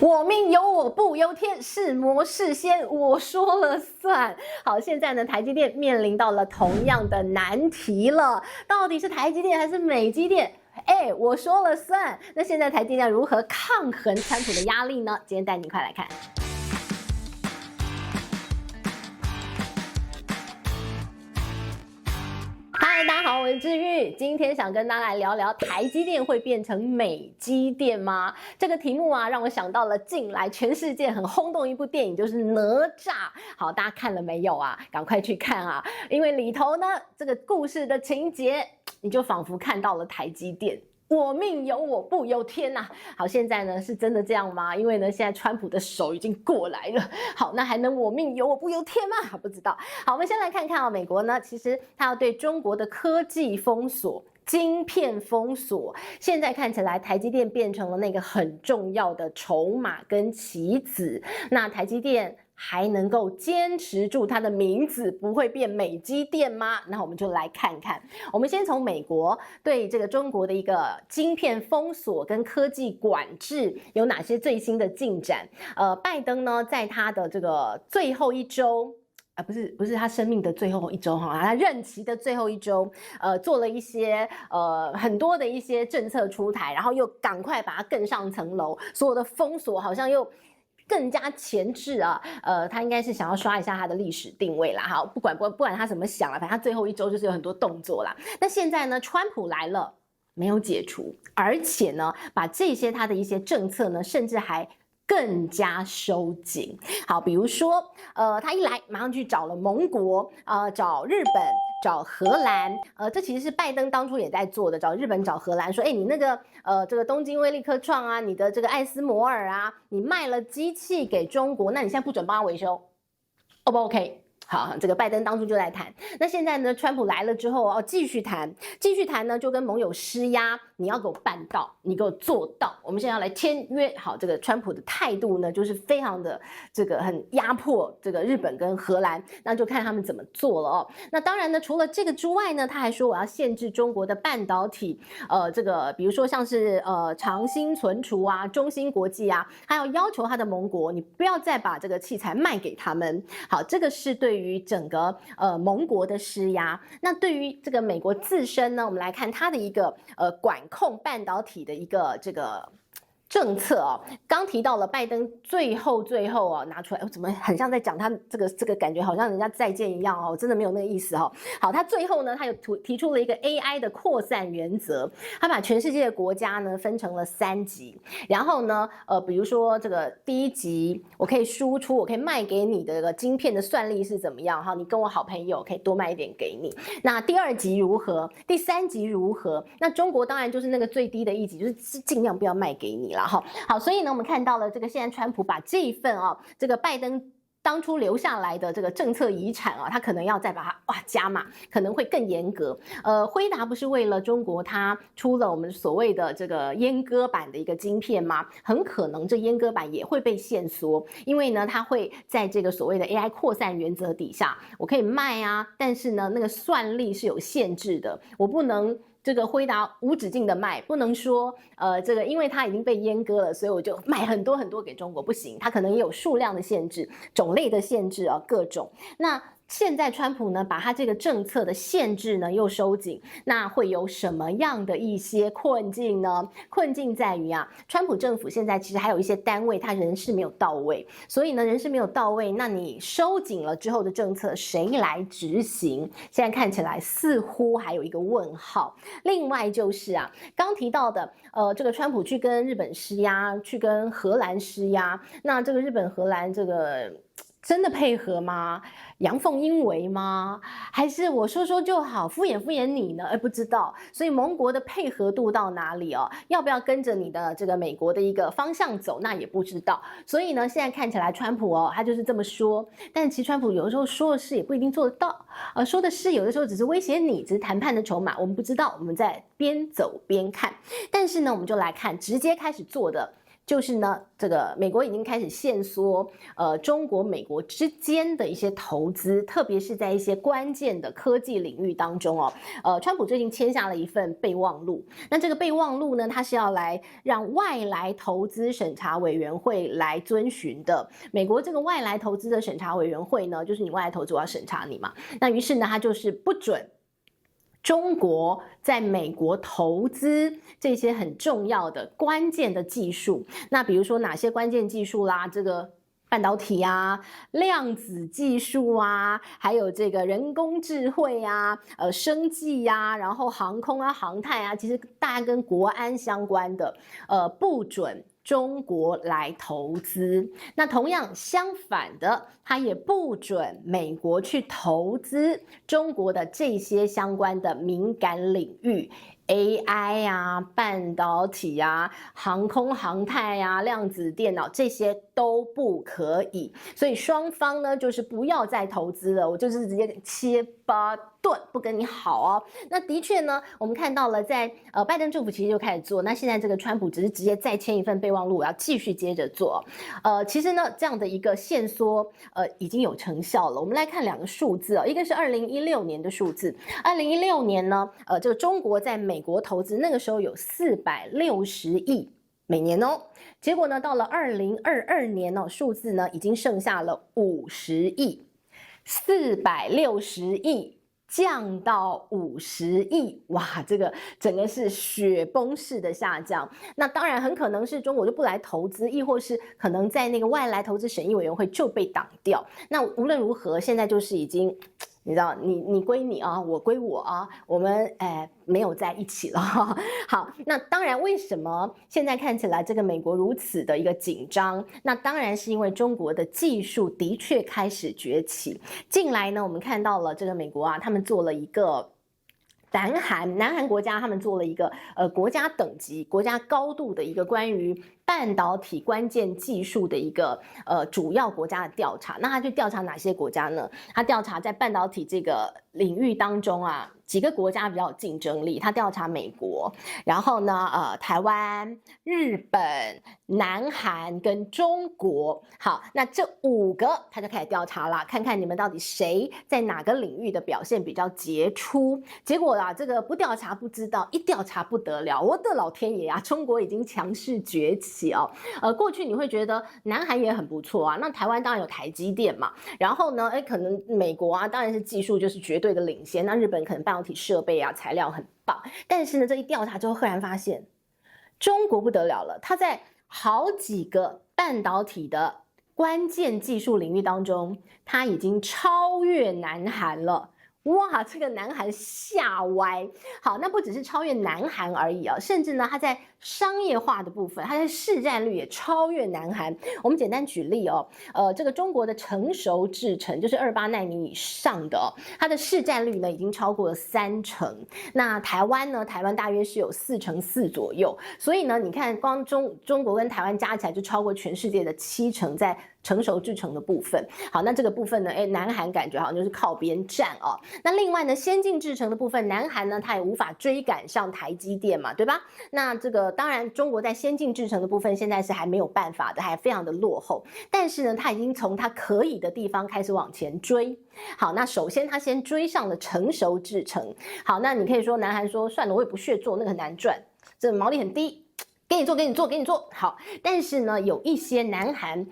我命由我不由天，是魔是仙，我说了算。好，现在呢，台积电面临到了同样的难题了，到底是台积电还是美积电？我说了算。那现在台积电如何抗衡川普的压力呢？今天带你快来看。嗨，大家好，我是志玉，今天想跟大家来聊聊台积电会变成美积电吗？这个题目啊，让我想到了近来全世界很轰动一部电影，就是哪吒。好，大家看了没有啊？赶快去看啊！因为里头呢，这个故事的情节，你就仿佛看到了台积电。我命由我不由天呐！好，现在呢是真的这样吗？因为呢，现在川普的手已经过来了。好，那还能我命由我不由天吗？不知道。好，我们先来看看啊，美国呢，其实它要对中国的科技封锁。晶片封锁，现在看起来台积电变成了那个很重要的筹码跟棋子。那台积电还能够坚持住它的名字不会变美积电吗？那我们就来看看。我们先从美国对这个中国的一个晶片封锁跟科技管制有哪些最新的进展？拜登呢，在他的这个最后一周。不是他生命的最后一周哈，他任期的最后一周，做了一些很多的一些政策出台，然后又赶快把它更上层楼，所有的封锁好像又更加前置啊，他应该是想要刷一下他的历史定位啦，好，不管他怎么想了，反正他最后一周就是有很多动作啦。那现在呢，川普来了，没有解除，而且呢，把这些他的一些政策呢，甚至还更加收紧。好，比如说，他一来马上去找了盟国，找日本，找荷兰，这其实是拜登当初也在做的，找日本，找荷兰，说，你那个，这个东京威力科创啊，你的这个艾斯摩尔啊，你卖了机器给中国，那你现在不准帮他维修 ，O 不 OK？好，这个拜登当初就在谈，那现在呢，川普来了之后继续谈呢，就跟盟友施压，你要给我办到，你给我做到，我们现在要来签约。好，这个川普的态度呢，就是非常的这个很压迫这个日本跟荷兰，那就看他们怎么做了哦。那当然呢，除了这个之外呢，他还说我要限制中国的半导体，这个比如说像是长兴存储啊、中芯国际啊，还要求他的盟国，你不要再把这个器材卖给他们。好，这个是对于整个盟国的施压。那对于这个美国自身呢，我们来看它的一个管控半导体的一个这个政策哦，刚提到了拜登最后拿出来，怎么很像在讲他这个感觉好像人家再见一样哦，真的没有那个意思哦。好，他最后呢，他有提出了一个 AI 的扩散原则，他把全世界的国家呢分成了3级，然后呢，比如说这个第1级，我可以输出，我可以卖给你的这个晶片的算力是怎么样哈？你跟我好朋友可以多卖一点给你。那第2级如何？第3级如何？那中国当然就是那个最低的1级，就是尽量不要卖给你啦。好，所以呢，我们看到了这个现在川普把这一份这个拜登当初留下来的这个政策遗产他可能要再把它加码，可能会更严格。辉达不是为了中国，它出了我们所谓的这个阉割版的一个晶片吗？很可能这阉割版也会被限缩，因为呢，它会在这个所谓的 AI 扩散原则底下，我可以卖啊，但是呢，那个算力是有限制的，我不能。这个辉达无止境的卖，不能说这个因为它已经被阉割了，所以我就卖很多很多给中国，不行，它可能也有数量的限制、种类的限制各种。那现在川普呢，把他这个政策的限制呢又收紧，那会有什么样的一些困境呢？困境在于川普政府现在其实还有一些单位，他人事没有到位，所以呢，人事没有到位，那你收紧了之后的政策，谁来执行？现在看起来似乎还有一个问号。另外就是刚提到的，这个川普去跟日本施压，去跟荷兰施压，那这个日本、荷兰这个。真的配合吗？阳奉阴违吗？还是我说说就好，敷衍你呢？不知道。所以盟国的配合度到哪里要不要跟着你的这个美国的一个方向走，那也不知道。所以呢，现在看起来川普他就是这么说，但其实川普有的时候说的事也不一定做得到，说的事有的时候只是威胁你，只是谈判的筹码，我们不知道，我们在边走边看。但是呢，我们就来看直接开始做的。就是呢，这个美国已经开始限缩中国、美国之间的一些投资，特别是在一些关键的科技领域当中哦。川普最近签下了一份备忘录，那这个备忘录呢，它是要来让外来投资审查委员会来遵循的。美国这个外来投资的审查委员会呢，就是你外来投资我要审查你嘛，那于是呢，它就是不准中国在美国投资这些很重要的关键的技术，那比如说哪些关键技术啦，这个半导体啊、量子技术啊，还有这个人工智慧啊、生技啊，然后航空啊、航太啊，其实大家跟国安相关的，不准中国来投资。那同样相反的，它也不准美国去投资中国的这些相关的敏感领域。AI 啊、半导体啊、航空航太啊、量子电脑这些都不可以，所以双方呢就是不要再投资了，我就是直接切巴顿，不跟你好哦。那的确呢，我们看到了在拜登政府其实就开始做，那现在这个川普只是直接再签一份备忘录，我要继续接着做。其实呢这样的一个限缩已经有成效了。我们来看两个数字哦，一个是2016年的数字，2016年呢这个中国在美国投资那个时候有460亿每年哦，结果呢到了2022年哦，数字呢已经剩下了50亿，460亿降到50亿，哇，这个整个是雪崩式的下降。那当然很可能是中国就不来投资，亦或是可能在那个外来投资审议委员会就被挡掉。那无论如何，现在就是已经。你知道，你归你啊，我归我啊，我们没有在一起了。好，那当然，为什么现在看起来这个美国如此的一个紧张？那当然是因为中国的技术的确开始崛起。近来呢，我们看到了这个美国啊，他们做了一个。南韩国家他们做了一个国家等级、国家高度的一个关于半导体关键技术的一个主要国家的调查。那他去调查哪些国家呢？他调查在半导体这个领域当中啊，几个国家比较有竞争力。他调查美国，然后呢台湾、日本、南韩跟中国。好，那这5个他就开始调查了，看看你们到底谁在哪个领域的表现比较杰出。结果啦，这个不调查不知道，一调查不得了，我的老天爷啊！中国已经强势崛起哦。过去你会觉得南韩也很不错啊，那台湾当然有台积电嘛，然后呢，可能美国啊，当然是技术就是绝对的领先，那日本可能半导体设备啊材料很棒，但是呢，这一调查之后，赫然发现中国不得了了，它在好几个半导体的关键技术领域当中，它已经超越南韩了。哇，这个南韩吓歪。好，那不只是超越南韩而已啊，甚至呢，它在商业化的部分，它在市占率也超越南韩。我们简单举例哦，这个中国的成熟制程就是28奈米以上的哦，它的市占率呢已经超过了30%。那台湾呢，台湾大约是有4%左右，所以呢，你看光中国跟台湾加起来就超过全世界的70%在成熟制程的部分。好，那这个部分呢，南韩感觉好像就是靠边站哦。那另外呢，先进制程的部分，南韩呢它也无法追赶上台积电嘛，对吧？那这个当然，中国在先进制程的部分现在是还没有办法的，还非常的落后。但是呢，它已经从它可以的地方开始往前追。好，那首先它先追上了成熟制程。好，那你可以说南韩说算了，我也不屑做，那个很难赚，这毛利很低，给你做。好，但是呢，有一些南韩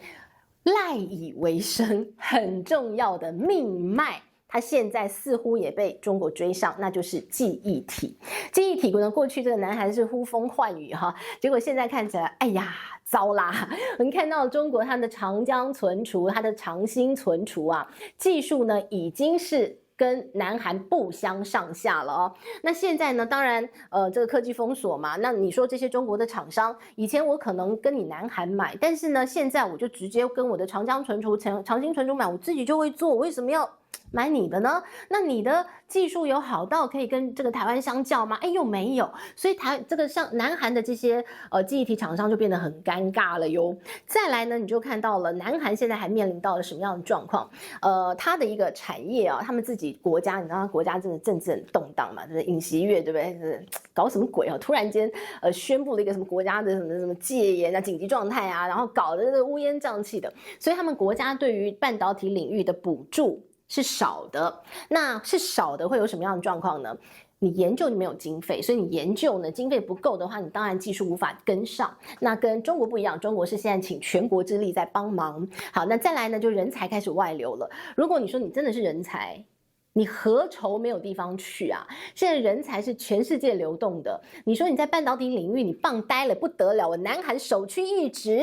赖以为生很重要的命脉，它现在似乎也被中国追上，那就是记忆体。记忆体呢，过去这个南韩是呼风唤雨哈，结果现在看起来，哎呀，糟啦！我们看到中国它的长江存储、它的长兴存储啊，技术呢已经是跟南韩不相上下了哦。那现在呢，当然这个科技封锁嘛，那你说这些中国的厂商，以前我可能跟你南韩买，但是呢，现在我就直接跟我的长江存储、长兴存储买，我自己就会做，我为什么要买你的呢？那你的技术有好到可以跟这个台湾相较吗？哎，又没有，所以这个像南韩的这些记忆体厂商就变得很尴尬了哟。再来呢，你就看到了南韩现在还面临到了什么样的状况？它的一个产业啊，他们自己国家，你知道国家真的政治很动荡嘛，就是尹锡悦对不对？搞什么鬼啊？突然间宣布了一个什么国家的什么戒严啊、紧急状态啊，然后搞得这个乌烟瘴气的，所以他们国家对于半导体领域的补助是少的。那是少的会有什么样的状况呢？你研究你没有经费，所以你研究呢经费不够的话，你当然技术无法跟上。那跟中国不一样，中国是现在请全国之力在帮忙。好，那再来呢，就人才开始外流了。如果你说你真的是人才，你何愁没有地方去啊？现在人才是全世界流动的。你说你在半导体领域你棒呆了不得了，我南韩首屈一指。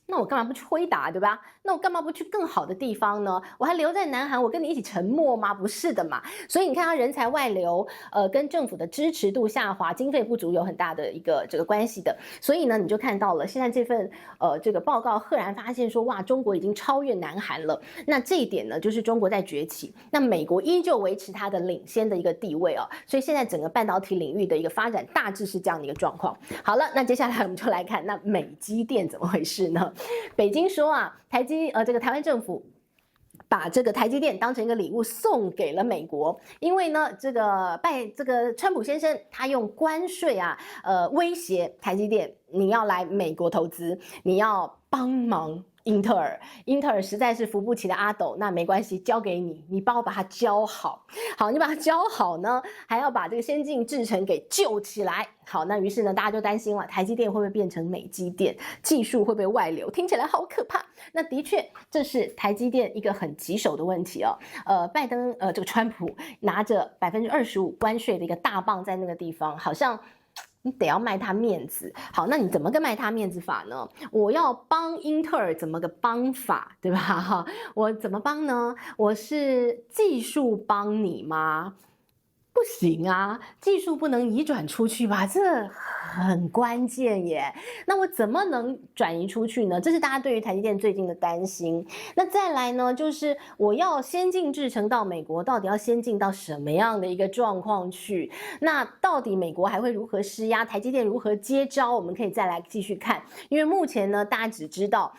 那我干嘛不去辉达，对吧？那我干嘛不去更好的地方呢？我还留在南韩，我跟你一起沉默吗？不是的嘛。所以你看，它人才外流，跟政府的支持度下滑、经费不足有很大的一个这个关系的。所以呢，你就看到了现在这份这个报告，赫然发现说，哇，中国已经超越南韩了。那这一点呢，就是中国在崛起，那美国依旧维持它的领先的一个地位哦。所以现在整个半导体领域的一个发展，大致是这样的一个状况。好了，那接下来我们就来看那美积电怎么回事呢？北京说啊，这个台湾政府把这个台积电当成一个礼物送给了美国，因为呢，这个川普先生他用关税啊，威胁台积电，你要来美国投资，你要帮忙。英特尔实在是扶不起的阿斗，那没关系，交给你，你帮我把它教好。好，你把它教好呢，还要把这个先进制程给救起来。好，那于是呢，大家就担心了，台积电会不会变成美积电，技术会不会外流？听起来好可怕。那的确，这是台积电一个很棘手的问题哦。这个川普拿着25%关税的一个大棒在那个地方，好像。你得要卖他面子，好，那你怎么个卖他面子法呢？我要帮英特尔怎么个帮法，对吧？哈，我怎么帮呢？我是技术帮你吗？不行啊，技术不能移转出去吧？这很关键耶。那我怎么能转移出去呢？这是大家对于台积电最近的担心。那再来呢，就是我要先进制程到美国，到底要先进到什么样的一个状况去？那到底美国还会如何施压？台积电如何接招？我们可以再来继续看。因为目前呢，大家只知道，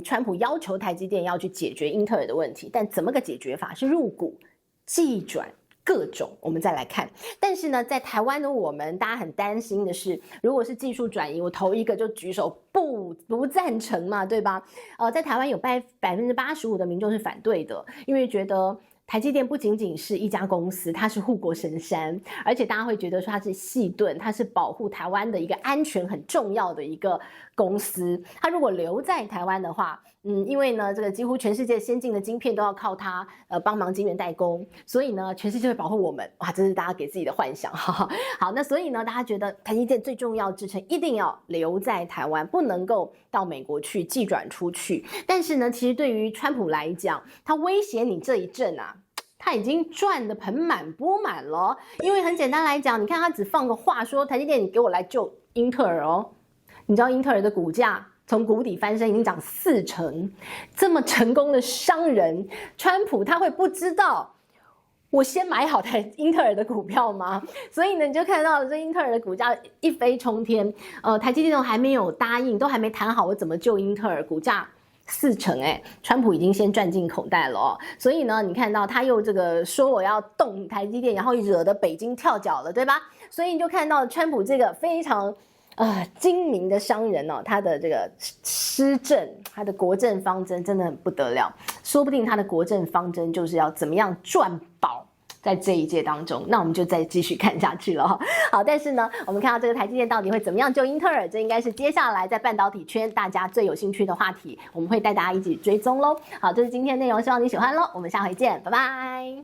川普要求台积电要去解决英特尔的问题，但怎么个解决法？是入股、技转。各种，我们再来看。但是呢，在台湾的我们，大家很担心的是，如果是技术转移，我头一个就举手不赞成嘛，对吧？在台湾有85%的民众是反对的，因为觉得台积电不仅仅是一家公司，它是护国神山，而且大家会觉得说它是细盾，它是保护台湾的一个安全很重要的一个公司。它如果留在台湾的话，因为呢，这个几乎全世界先进的晶片都要靠它帮忙晶圆代工，所以呢，全世界会保护我们。哇，这是大家给自己的幻想。好，那所以呢，大家觉得台积电最重要制程一定要留在台湾，不能够到美国去寄转出去。但是呢，其实对于川普来讲，他威胁你这一阵啊。他已经赚得盆满钵满了，因为很简单来讲，你看他只放个话说台积电，你给我来救英特尔哦。你知道英特尔的股价从谷底翻身已经涨40%，这么成功的商人，川普他会不知道我先买好台英特尔的股票吗？所以呢，你就看到这英特尔的股价一飞冲天，台积电都还没有答应，都还没谈好我怎么救英特尔，股价40%川普已经先赚进口袋了哦。所以呢，你看到他又这个说我要动台积电，然后惹得北京跳脚了，对吧？所以你就看到川普这个非常精明的商人哦，他的这个施政，他的国政方针真的很不得了，说不定他的国政方针就是要怎么样赚饱。在这一届当中，那我们就再继续看下去了哈。好，但是呢，我们看到这个台积电到底会怎么样救英特尔，这应该是接下来在半导体圈大家最有兴趣的话题，我们会带大家一起追踪喽。好，这是今天的内容，希望你喜欢喽，我们下回见，拜拜。